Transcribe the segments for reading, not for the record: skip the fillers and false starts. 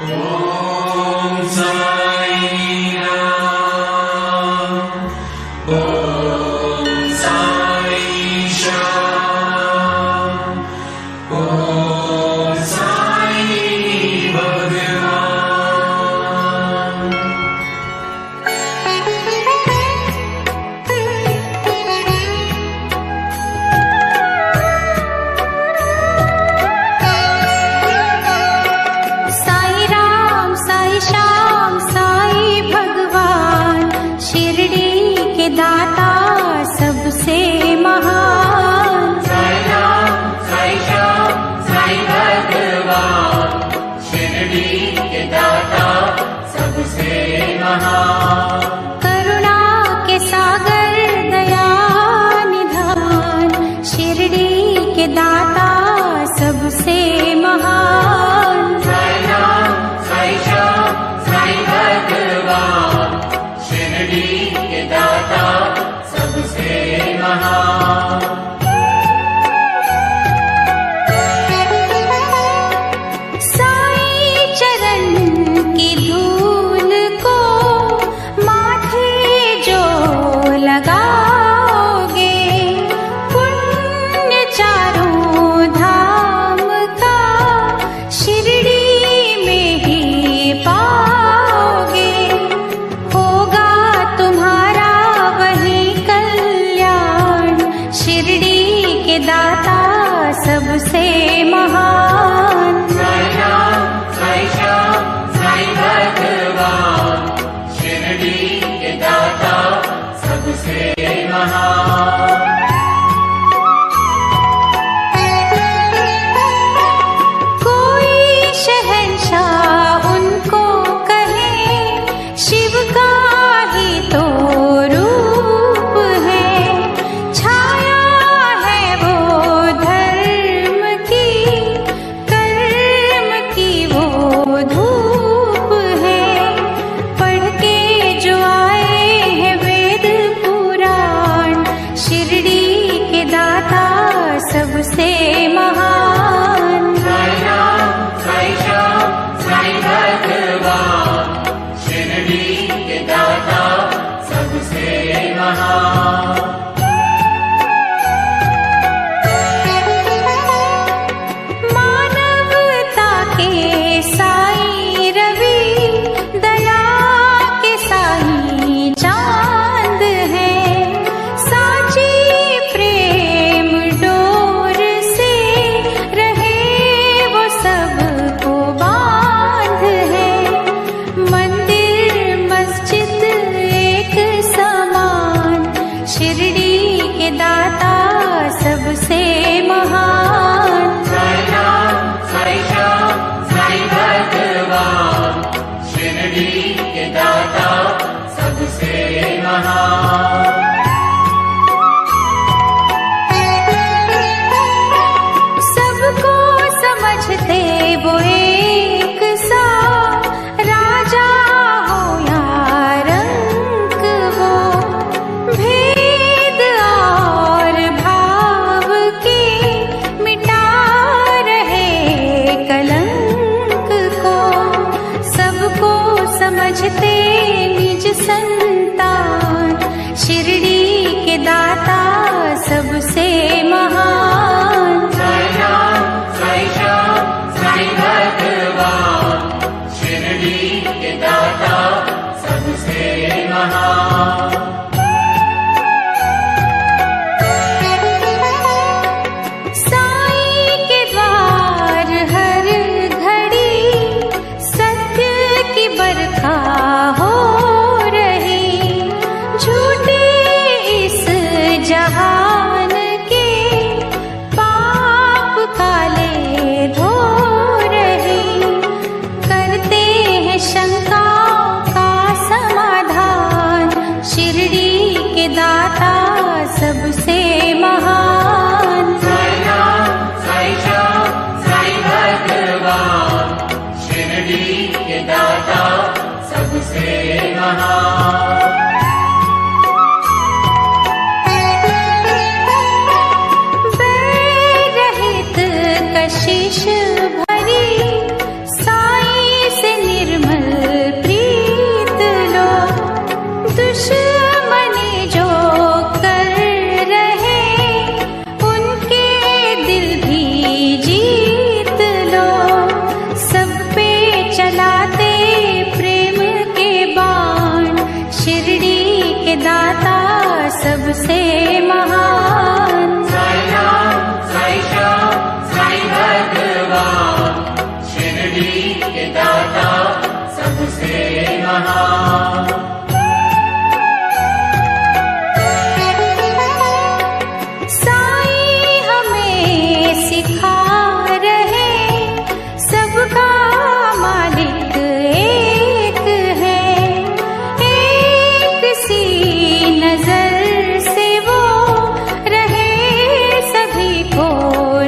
ओम साई राम, ओम साई श्याम, ओम साई भगवान। साई राम साई श्याम साई भगवान, शिरडी के दाता सबसे महान। साई राम साई श्याम साई भगवान, शिरडी के दाता सबसे महान। करुणा के सागर दया निधान, शिरडी के दाता सबसे महान। साई राम साई श्याम साई भगवान, शिरडी के दाता सबसे महान। साई चरण की धूल को माथे जो लगाओगे, पुण्य चारों धाम का शिरडी में ही पाओगे। होगा तुम्हारा वही कल्याण, शिरडी के दाता सबसे महान। साई राम साई श्याम साई भगवान, शिरडी के दाता सबसे महान। कोई शहंशाह उनको कहे, शिव का ही तो रूप है। छाया है वो धर्म की, कर्म की वो धूप है। पढ़ के जो आए हैं वेद पुराण, शिरडी के दाता सबसे महान। साई राम साई श्याम साई भगवान, शिरडी के दाता सबसे महान। मानवता के साई रवि, दया के साई चांद है। साची प्रेम डोर से रहे वो सबको बांध है। मंदिर मस्जिद एक समान, शिरडी के दाता सबसे महान। साई राम साई श्याम साई भगवान, शिरडी के दाता सबसे महान। सबको समझते वो एक सा, राजा हो या रंक वो। भेद और भाव के मिटा रहे कलंक को। सबको समझते निज संतान, शिरडी के दाता सबसे महान। साई राम साई श्याम साई भगवान, शिरडी के दाता सबसे महान। साई के द्वार हर घड़ी सत्य की बरखा हो रही। झूठे इस जहान के पाप काले धो रहे। करते हैं शंका का समाधान, शिरडी के दाता सबसे महान। साई राम साई श्याम साई भगवान, शिरडी के दाता सबसे महान। बैर रहित कशिश भरी, साई से सबसे महान। साई राम साई श्याम साई भगवान, शिरडी के दाता सबसे महान। साई हमें सिखा रहे सबका मालिक एक है, एक सी नजर से वो रहे सभी को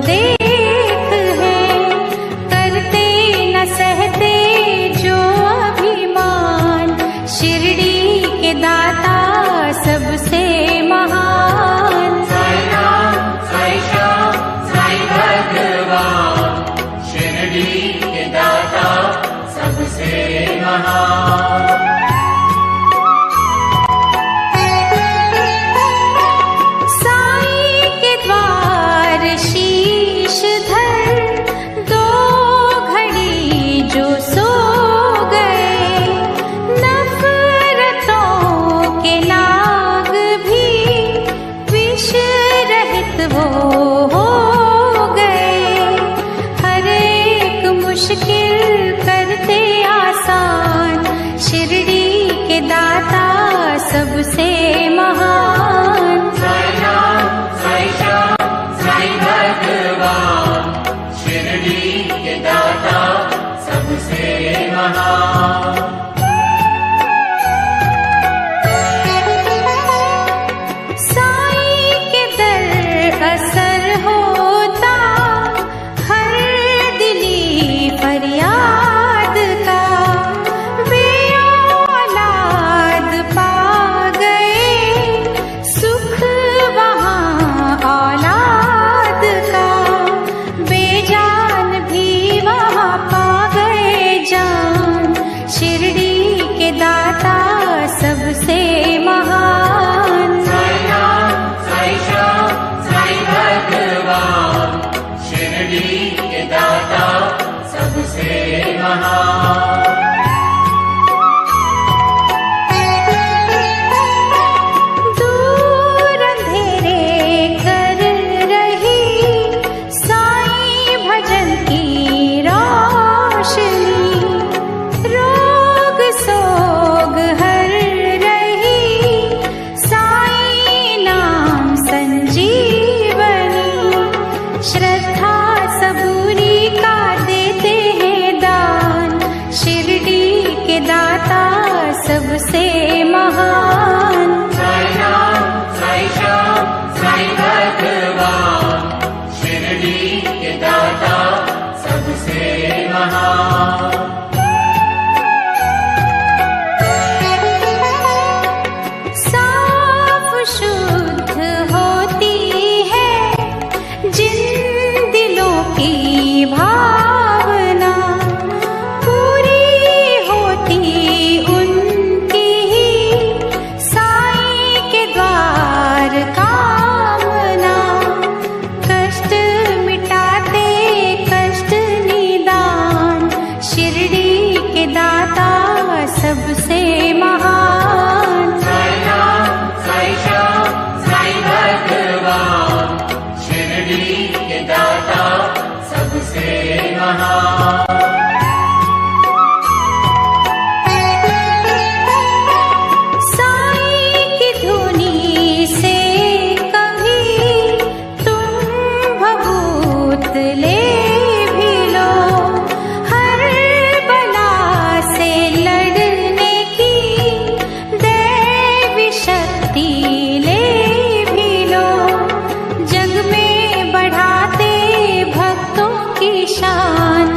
देख है, करते न सहते जो अभिमान, शिरडी के दाता सबसे महान। साई राम साई श्याम साई भगवान, शिरडी के दाता सबसे महान। साई के द्वार शीश धर दो घड़ी जो सो गए, नफरतों के नाग भी विष रहित वो हो गए, हर एक मुश्किल करते आसान, शिरडी के दाता सबसे महान। साई राम साई श्याम साई भगवान, शिरडी के दाता सबसे महान। साई के दर असर होता हर दिली फरियाद का, वे औलाद पा गए सुख वहाँ औलाद का, बेजान भी वहाँ पा गए जान, शिरडी के दाता सबसे महान। साई राम साई श्याम साई भगवान, शिरडी के दाता सबसे महान। दूर अंधेरे कर रही साई भजन की रोशनी, रोग सोग हर रही साई नाम संजीवनी, श्रद्धा सबूरी का देते हैं दान, शिरडी के दाता सबसे महान। साई राम साई श्याम साई भगवान, शिरडी के दाता सबसे महान। साफ शुद्ध होती है जिन दिलों की भावना, पूरी होती उनकी ही साई के द्वार कामना, कष्ट मिटाते कष्ट निदान, शिरडी के दाता सबसे महान। साई राम साई श्याम साई भगवान, शिरडी के दाता सबसे महान। साई की धुनी से कभी तुम भभूत ले भी लो, हर बला से लड़ने की दैवी शक्ति ले भी लो, जग में बढ़ाते भक्तों की शान,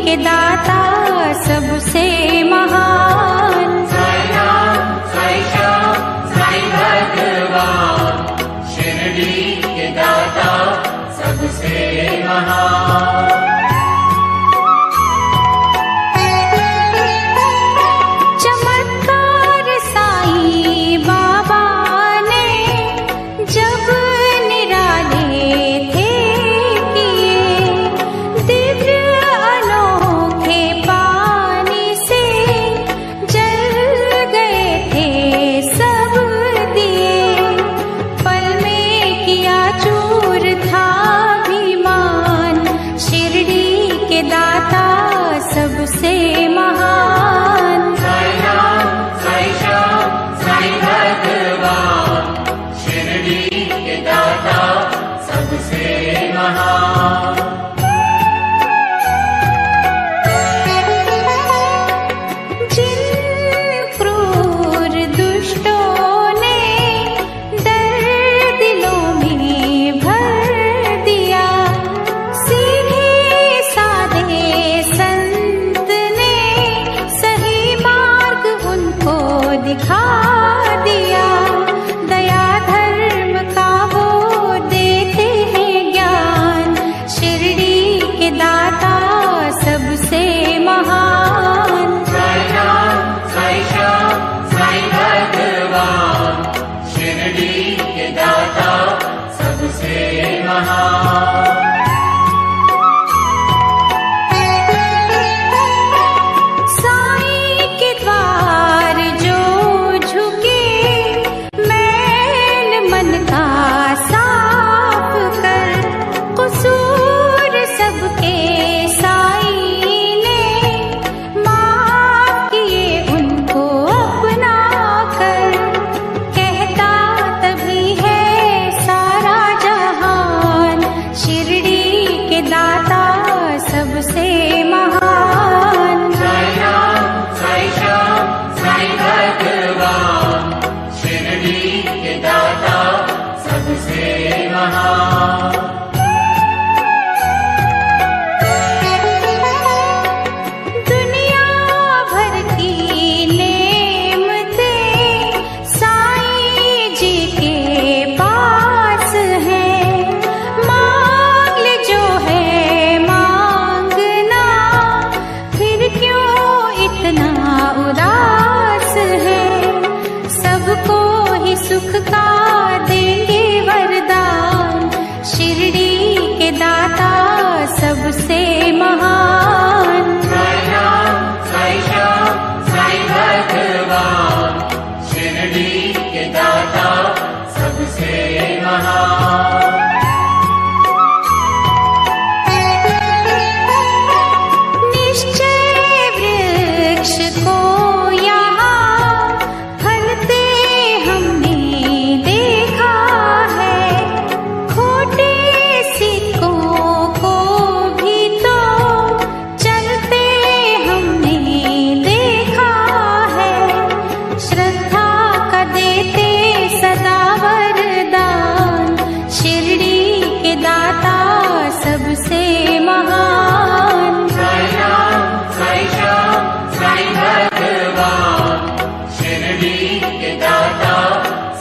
के दाता सबसे महान। साई राम साई श्याम साई भगवान, शिरडी के दाता सबसे महान। चमत्कार साईं बाबा ने जब निराले थे किए, दिव्य अनोखे पानी से जल गए थे सब दिए। पल में किया चूर था अभिमान, शिरडी के दाता सबसे महान। साई राम साई श्याम साई भगवान, शिरडी के दाता सबसे महान। जिन क्रूर दुष्टों ने डर दिलों में भर दिया, सीधे साधे संत ने सही मार्ग उनको दिखा दिया। दया धर्म का वो देते हैं ज्ञान, शिरडी के दाता सबसे महान। साई राम साई श्याम साई भगवान, शिरडी के दाता सबसे महान। साईं के द्वार जो झुके, मैल मन का साफ कर, कसूर सबके साईं ने माफ किए उनको अपना कर। कहता तभी है सारा जहान, शिरडी के दाता सबसे महान। साई राम साई श्याम साई भगवान, शिरडी के दाता सबसे महान। दुनिया भर की नेमतें साईं जी के पास है, मांग ले जो है मांगना, फिर क्यों इतना उदास है। सबको ही सुख का देंगे वरदान, शिरडी के दाता सबसे महान। साई राम साई श्याम साई भगवान, शिरडी के दाता सबसे महान। निश्चय वृक्ष को यहाँ फलते हमने देखा है, खोटे सिक्कों को भी तो चलते हमने देखा है। श्रद्धा का देते सदा वरदान, शिरडी के दाता सबसे महान। साई राम साई श्याम साई भगवान, शिरडी के दाता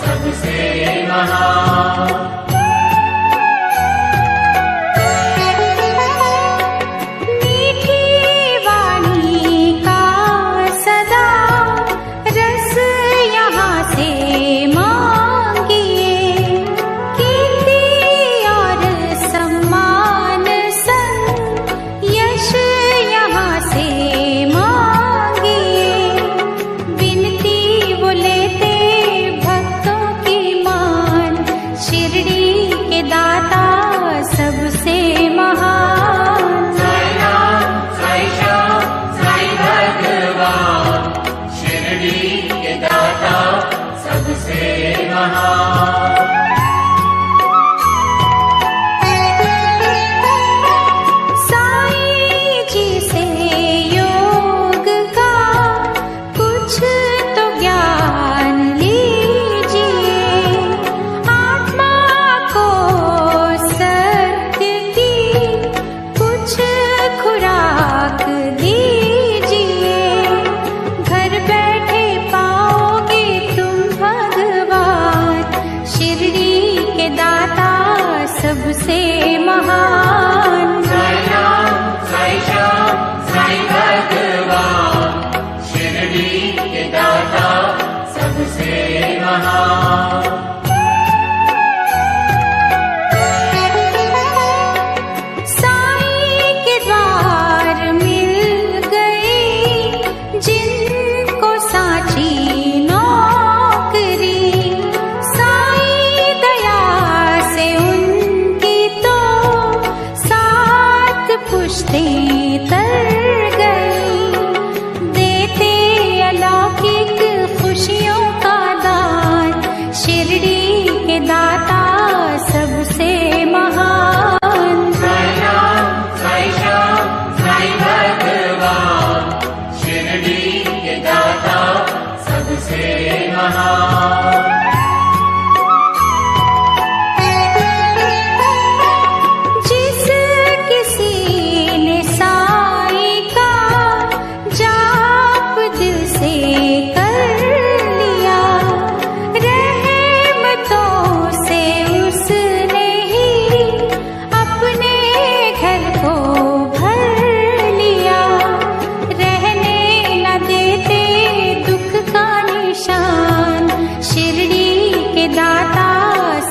सबसे महान। मीठी वाणी का सदा रस यहाँ से मांगिए, कीर्ति और सम्मान संग यश यहाँ से मांगिए। विनती वो लेते भक्तों की मान, शिरडी के दाता सबसे महान। साई राम साई श्याम साई भगवान, शिरडी के दाता सबसे महान। साईं जी से योग का कुछ तो ज्ञान लीजिए, आत्मा को सत्य की किस्तें तर गई, देते अलौकिक खुशियों का दान, शिरडी के दाता सबसे महान। साई राम साई श्याम साई भगवान, शिरडी के दाता सबसे महान। जिस किसी ने साई का जाप दिल से कर लिया, रहमतों से उसने ही अपने घर को भर लिया। रहने न देते दुख का निशान, शिरडी के दाता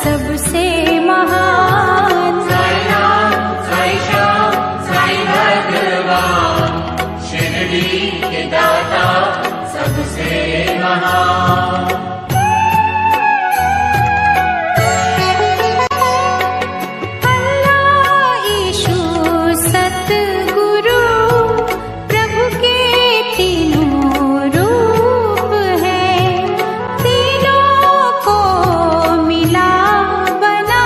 सबसे महान। साई राम साई श्याम साई भगवान, शिरडी के दाता सबसे महान। अल्लाह ईशु सतगुरु प्रभु के तीनों रूप हैं, तीनों को मिला बना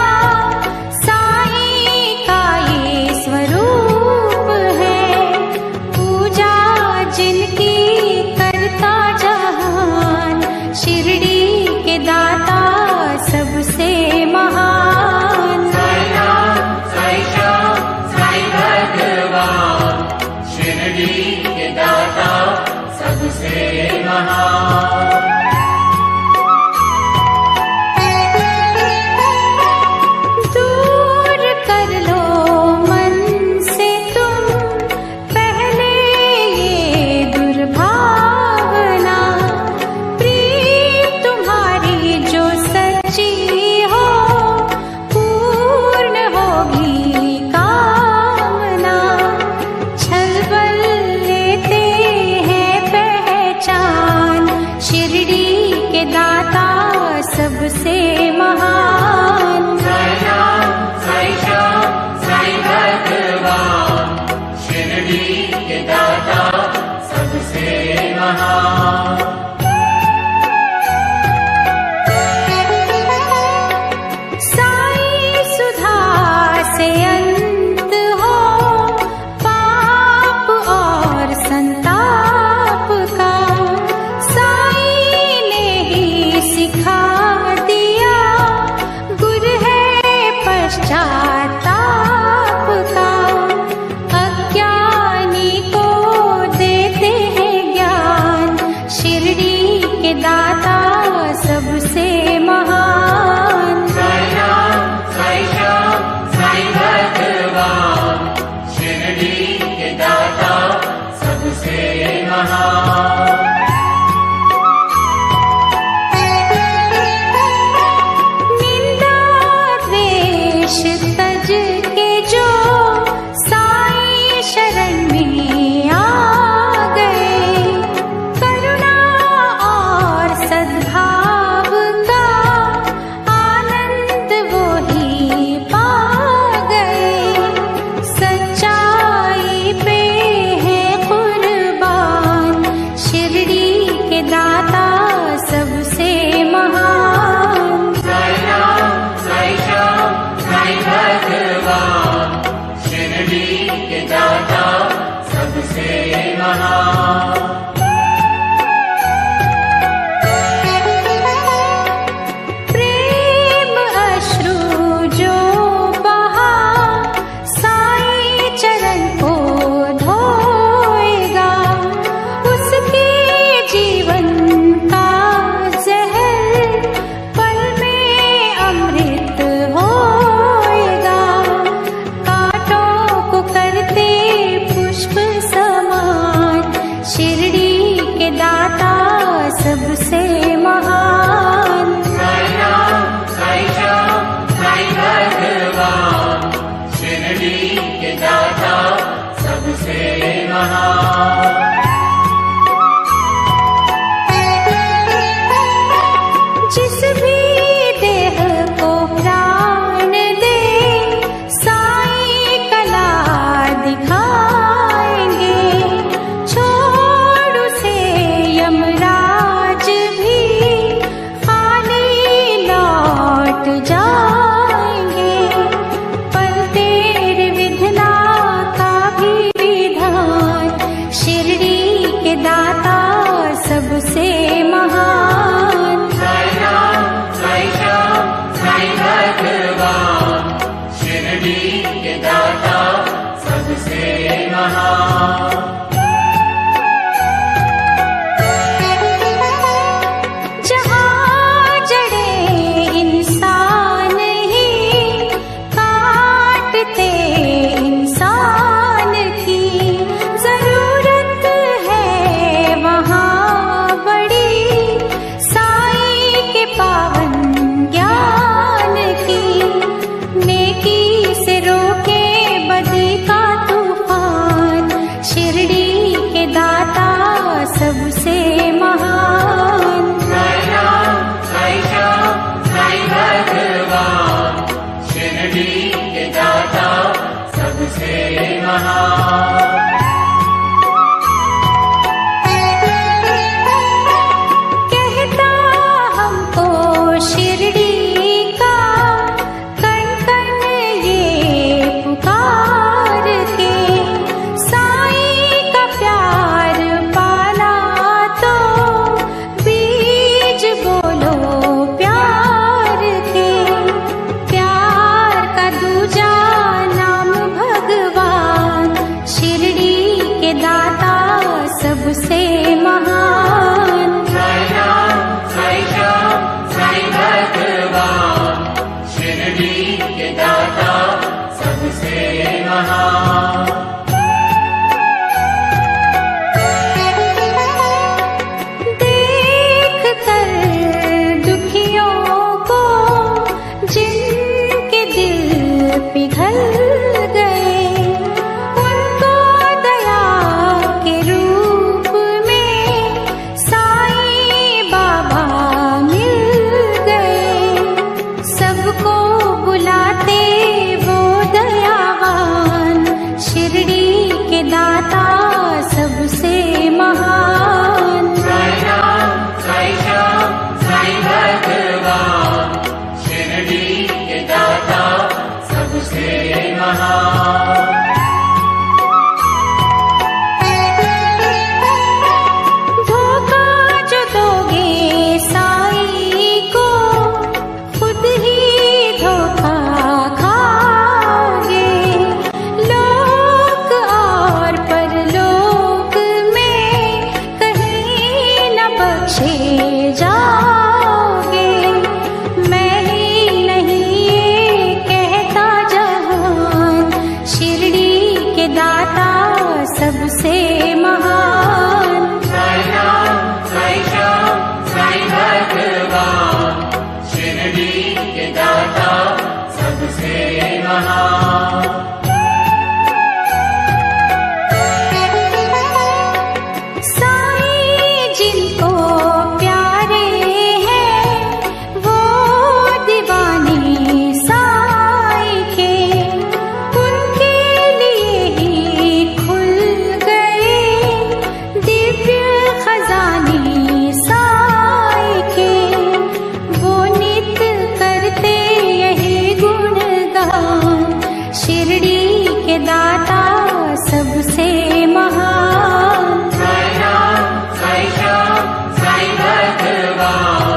साईं का ये स्वरूप है। पूजा जिनकी करता जहान, शिरडी के दाता सबसे महान। साई राम साई श्याम साई भगवान, शिरडी के दाता सबसे महान। दूर कर लो मन से तुम पहले ये दुर्भावना, प्रीत तुम्हारी जो सच्ची हो पूर्ण होगी कामना। छलबल लेते हैं पहचान, शिरडी के दाता सबसे महान। साई राम साई श्याम साई भगवान, शिरडी के दाता सबसे महान। साई सुधा से अंत हो पाप और संताप का, साई ने ही सिखा दिया गुर है पश्चाताप का। अज्ञानी को देते हैं ज्ञान, शिरडी के दाता सबसे महान। साई राम साई श्याम साई भगवान, शिरडी के दाता सबसे महान। निंदा द्वेष तज के जो साई शरण में आ गए, करुणा और सद्भाव का आनंद वो ही पा गए। सच्चाई पे है कुर्बान, शिरडी के दाता सबसे महान। साई राम साई श्याम साई भगवान, शिरडी के दाता सबसे महान। प्रेम अश्रु जो बहा साईं चरण को धोएगा, उसके जीवन का जहर पल में अमृत होएगा। कांटों को करते पुष्प समान, शिरडी के दाता सबसे महान। साई राम साई श्याम साई भगवान, शिरडी के दाता सबसे महान। जिस भी देह को प्राण दे साईं कला दिखा सबसे महान। जहाँ जड़े इंसान ही काटते इंसान की जरूरत है वहाँ बड़ी साईं के पावन ज्ञान की। नेकी से रोके बदी का तूफान, शिरडी के दाता सबसे महान। साई राम, साई श्याम, साई भगवान, शिरडी के दाता सबसे महान। कहता हमको शिरडी का कण कण ये पुकार के, साईं का प्यार पाना तो बीज बोलो प्यार के। प्यार का दूजा नाम भगवान, शिरडी के दाता सबसे महान। साई राम, साई श्याम, साई भगवान, शिरडी के दाता सबसे महान। देख कर दुखियों को जिनके दिल पिघल गए, उनको दया के रूप में साईं बाबा मिल गए। सबको बुलाते वो दयावान, शिरडी के दाता सबसे महान। साई राम, साई श्याम, साई भगवान, शिरडी के दाता सबसे महान। धोखा जो दोगे साईं को, खुद ही धोखा खाओगे। लोक और परलोक में कहीं न बख्शे जाओगे। मैं ही नहीं ये कहता जहान, शिरडी के दाता सबसे महान। साई राम, साई श्याम, साई भगवान, शिरडी के दाता सबसे महान। साईं जिनको प्यारे हैं वो दीवाने साईं के, उनके लिए ही खुल गए दिव्य खजाने साईं के। वो नित करते यही गुणगान, शिरडी के दाता सबसे महान। साई राम, साई श्याम, साई भगवान,